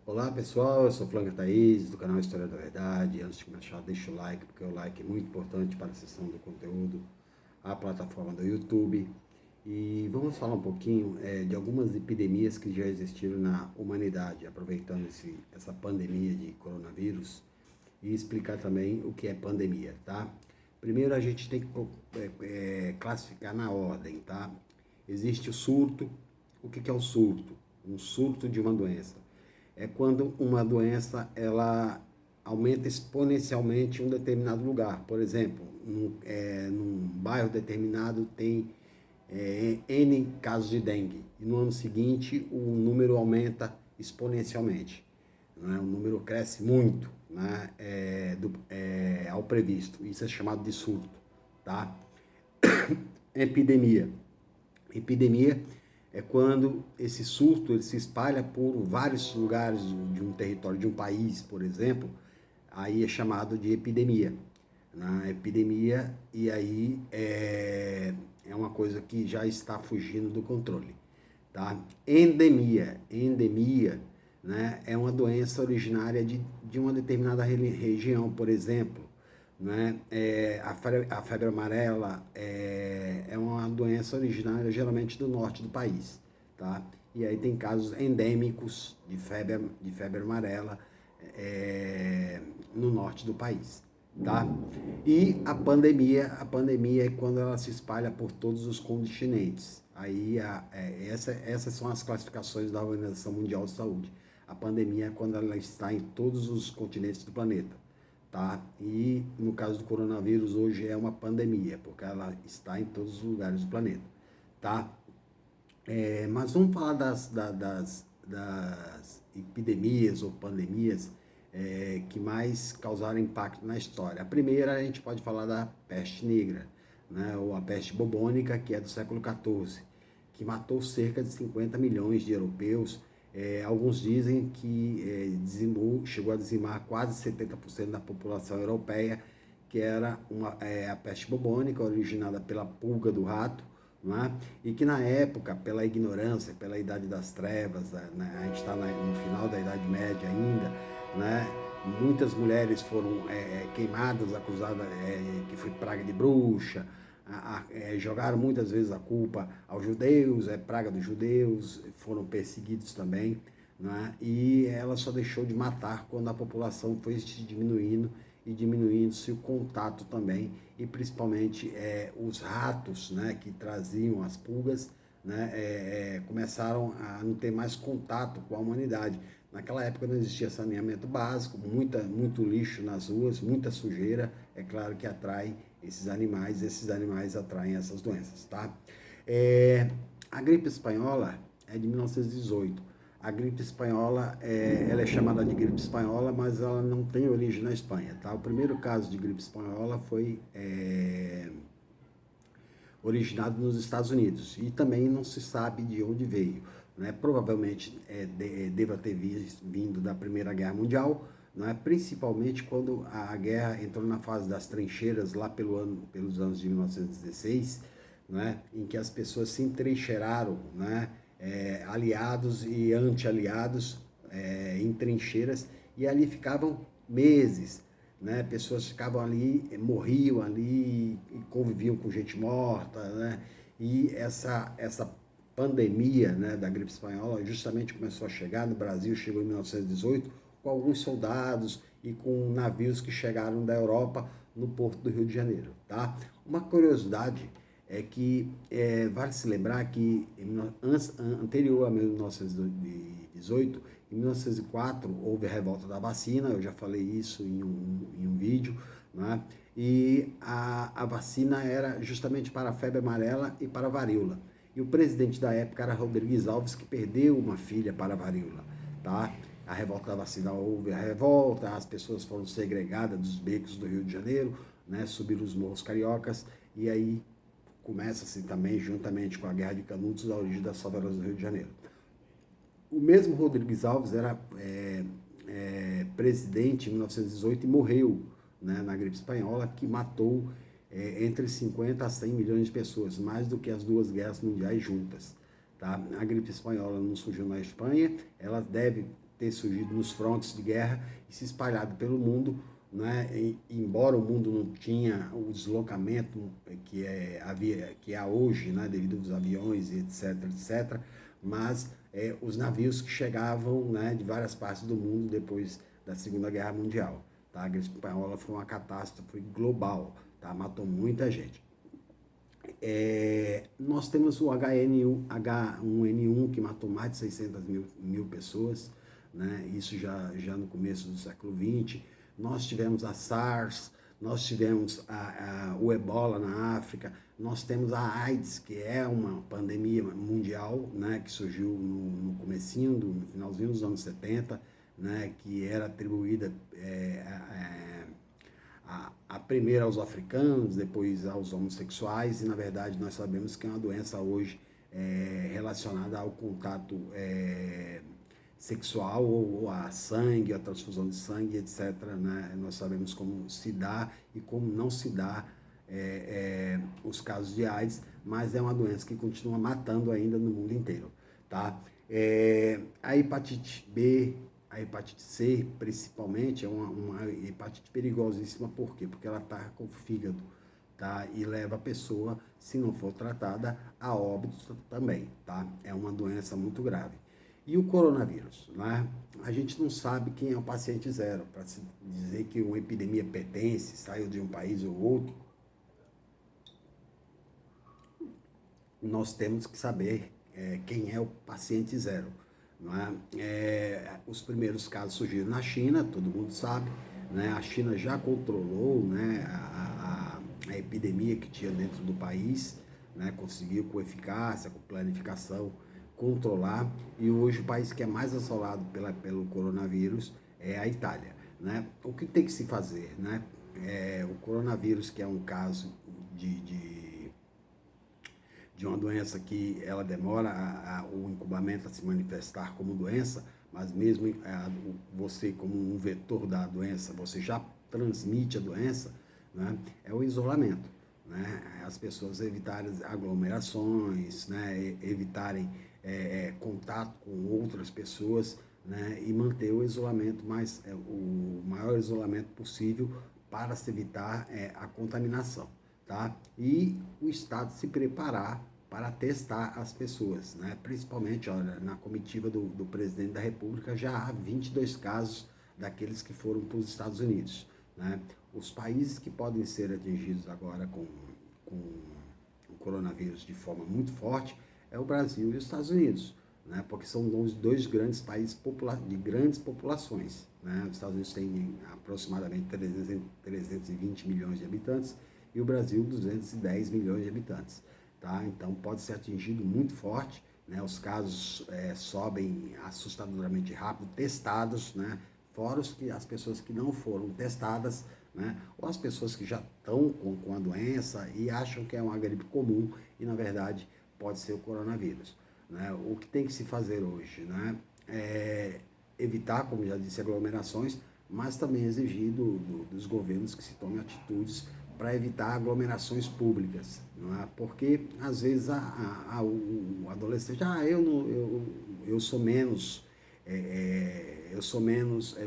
Olá pessoal, eu sou Flávio Thaís, do canal História da Verdade. Antes de começar, deixa o like, porque o like é muito importante para a sessão do conteúdo, a plataforma do YouTube. E vamos falar um pouquinho de algumas epidemias que já existiram na humanidade, aproveitando essa pandemia de coronavírus, e explicar também o que é pandemia, tá? Primeiro a gente tem que classificar na ordem, tá? Existe o surto. O que é o surto? Um surto de uma doença é quando uma doença ela aumenta exponencialmente em um determinado lugar. Por exemplo, num bairro determinado tem N casos de dengue, e no ano seguinte o número aumenta exponencialmente. Né? O número cresce muito, né? Ao previsto. Isso é chamado de surto. Tá? Epidemia. Epidemia é quando esse surto ele se espalha por vários lugares de um território, de um país, por exemplo, aí é chamado de epidemia. Na epidemia, e aí é uma coisa que já está fugindo do controle. Tá? Endemia, né, é uma doença originária de uma determinada região, por exemplo. Né? A febre amarela é uma doença originária geralmente do norte do país. Tá? E aí tem casos endêmicos de febre amarela no norte do país. Tá? E a pandemia é quando ela se espalha por todos os continentes. Aí essas são as classificações da Organização Mundial de Saúde. A pandemia é quando ela está em todos os continentes do planeta. Tá? E no caso do coronavírus hoje é uma pandemia, porque ela está em todos os lugares do planeta. Tá? Mas vamos falar das epidemias ou pandemias que mais causaram impacto na história. A primeira a gente pode falar da peste negra, né, ou a peste bubônica, que é do século XIV, que matou cerca de 50 milhões de europeus. Alguns dizem que chegou a dizimar quase 70% da população europeia, que era a peste bubônica, originada pela pulga do rato, não é? E que na época, pela ignorância, pela Idade das Trevas, né, a gente está no final da Idade Média ainda, né? Muitas mulheres foram queimadas, acusadas que foi praga de bruxa, jogaram muitas vezes a culpa aos judeus, praga dos judeus, foram perseguidos também, né? E ela só deixou de matar quando a população foi se diminuindo e diminuindo-se o contato também, e principalmente os ratos, né, que traziam as pulgas, né, começaram a não ter mais contato com a humanidade. Naquela época não existia saneamento básico, muito lixo nas ruas, muita sujeira, é claro que atrai esses animais atraem essas doenças, tá? A gripe espanhola é de 1918. A gripe espanhola, ela é chamada de gripe espanhola, mas ela não tem origem na Espanha, tá? O primeiro caso de gripe espanhola foi originado nos Estados Unidos, e também não se sabe de onde veio, né? Provavelmente deva ter vindo da Primeira Guerra Mundial, né? Principalmente quando a guerra entrou na fase das trincheiras, lá pelos anos de 1916, né? Em que as pessoas se entrincheiraram, né? Aliados e anti-aliados em trincheiras, e ali ficavam meses, né? Pessoas ficavam ali, morriam ali e conviviam com gente morta, né? E essa pandemia, né, da gripe espanhola justamente começou a chegar no Brasil, chegou em 1918, com alguns soldados e com navios que chegaram da Europa no porto do Rio de Janeiro, tá? Uma curiosidade é que vale se lembrar que anterior a 1918, em 1904 houve a revolta da vacina, eu já falei isso em um vídeo, né? E a vacina era justamente para a febre amarela e para a varíola. E o presidente da época era Rodrigues Alves, que perdeu uma filha para a varíola, tá? A revolta da vacina, houve a revolta, as pessoas foram segregadas dos becos do Rio de Janeiro, né? Subiram os morros cariocas, e aí começa-se também, juntamente com a Guerra de Canudos, a origem das favelas do Rio de Janeiro. O mesmo Rodrigues Alves era presidente em 1918 e morreu, né, na gripe espanhola, que matou entre 50 a 100 milhões de pessoas, mais do que as duas guerras mundiais juntas. Tá? A gripe espanhola não surgiu na Espanha, ela deve ter surgido nos frontes de guerra e se espalhado pelo mundo, né? Embora o mundo não tinha o deslocamento que há hoje, né? Devido aos aviões, etc., mas os navios que chegavam, né, de várias partes do mundo depois da Segunda Guerra Mundial. Tá? A gripe espanhola foi uma catástrofe global, tá? Matou muita gente. Nós temos o H1N1 que matou mais de 600 mil pessoas, né? Isso já no começo do século XX. Nós tivemos a SARS, nós tivemos o Ebola na África, nós temos a AIDS, que é uma pandemia mundial, né? Que surgiu no comecinho, no finalzinho dos anos 70, né? Que era atribuída a primeiro aos africanos, depois aos homossexuais, e na verdade nós sabemos que é uma doença hoje relacionada ao contato sexual ou a sangue, a transfusão de sangue, etc. Né? Nós sabemos como se dá e como não se dá os casos de AIDS, mas é uma doença que continua matando ainda no mundo inteiro. Tá? A hepatite B, a hepatite C, principalmente, é uma hepatite perigosíssima. Por quê? Porque ela ataca o fígado, tá? E leva a pessoa, se não for tratada, a óbito também, tá? É uma doença muito grave. E o coronavírus, né? A gente não sabe quem é o paciente zero, para se dizer que uma epidemia pertence, saiu de um país ou outro. Nós temos que saber quem é o paciente zero. Não é? Os primeiros casos surgiram na China, todo mundo sabe, né? A China já controlou, né, a epidemia que tinha dentro do país, né? Conseguiu com eficácia, com planificação, controlar, e hoje o país que é mais assolado pelo coronavírus é a Itália. Né? O que tem que se fazer? Né? O coronavírus, que é um caso de uma doença que ela demora o incubamento a se manifestar como doença, mas mesmo você como um vetor da doença, você já transmite a doença, né? É o isolamento. Né? As pessoas evitarem aglomerações, né? Evitarem contato com outras pessoas, né? E manter o isolamento o maior isolamento possível para se evitar a contaminação. Tá? E o Estado se preparar para testar as pessoas, né? Principalmente, olha, na comitiva do presidente da República já há 22 casos daqueles que foram para os Estados Unidos. Né? Os países que podem ser atingidos agora com o coronavírus de forma muito forte é o Brasil e os Estados Unidos, né? Porque são dois grandes países de grandes populações. Né? Os Estados Unidos têm aproximadamente 320 milhões de habitantes, e o Brasil 210 milhões de habitantes. Tá? Então pode ser atingido muito forte, né? Os casos sobem assustadoramente rápido, testados, né? Fora as pessoas que não foram testadas, né? Ou as pessoas que já estão com a doença e acham que é uma gripe comum e na verdade pode ser o coronavírus. Né? O que tem que se fazer hoje, né? Evitar, como já disse, aglomerações, mas também exigir dos governos que se tomem atitudes para evitar aglomerações públicas, não é? Porque às vezes o adolescente, eu sou menos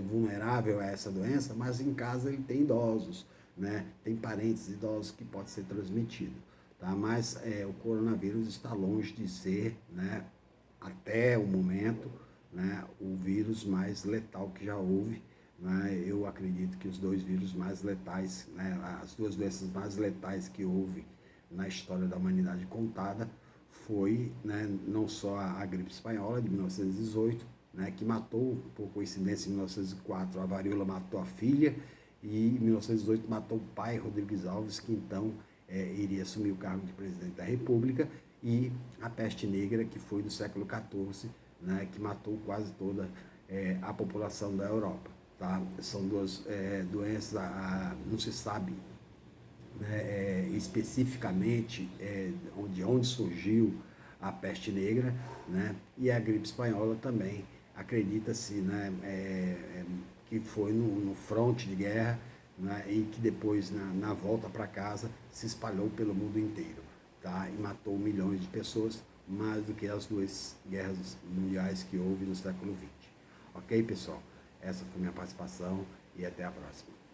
vulnerável a essa doença, mas em casa ele tem idosos, né? Tem parentes idosos que pode ser transmitido, tá? Mas o coronavírus está longe de ser, né, até o momento, né, o vírus mais letal que já houve. Né? Eu acredito que os dois vírus mais letais, né, as duas doenças mais letais que houve na história da humanidade contada foi, né, não só a gripe espanhola de 1918, né, que matou, por coincidência, em 1904 a varíola matou a filha, e em 1918 matou o pai, Rodrigues Alves, que então iria assumir o cargo de presidente da República, e a peste negra, que foi do século XIV, né, que matou quase toda a população da Europa. Tá? São duas doenças, não se sabe, né, especificamente de onde surgiu a peste negra, né? E a gripe espanhola também, acredita-se, né, que foi no fronte de guerra, né, e que depois, na volta para casa, se espalhou pelo mundo inteiro, tá? E matou milhões de pessoas, mais do que as duas guerras mundiais que houve no século XX. Ok, pessoal? Essa foi minha participação e até a próxima.